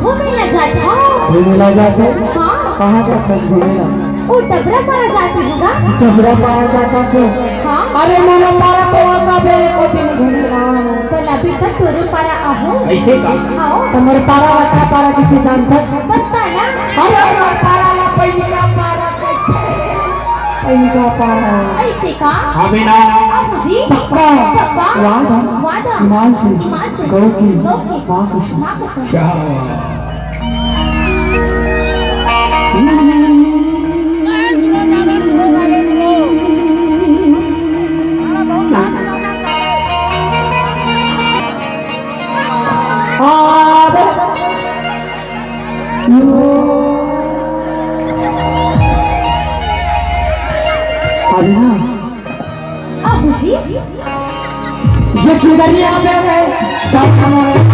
घूमेला जाता घूमेला जाते हाँ कहाँ जाता घूमेला वो डबरा पारा जाती होगा डबरा पाया जाता से हाँ अरे मैंने पारा को आसा बेरे को दिन घूमेला तो अभी तक तोरे पारा आहो ऐसे का हाँ तुम्हारे पारा रखा पारा किसी जानता पता ना अरे हमारे पारा ला पैनिका पारा कैसे पैनिका पारा ऐसे का हमें ना आपू जी पक्का पक्का वादा वादा मान से गौ की माँ कसम माँ कसम आपू जी ये किधरिया में है तब हमारे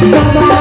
Jump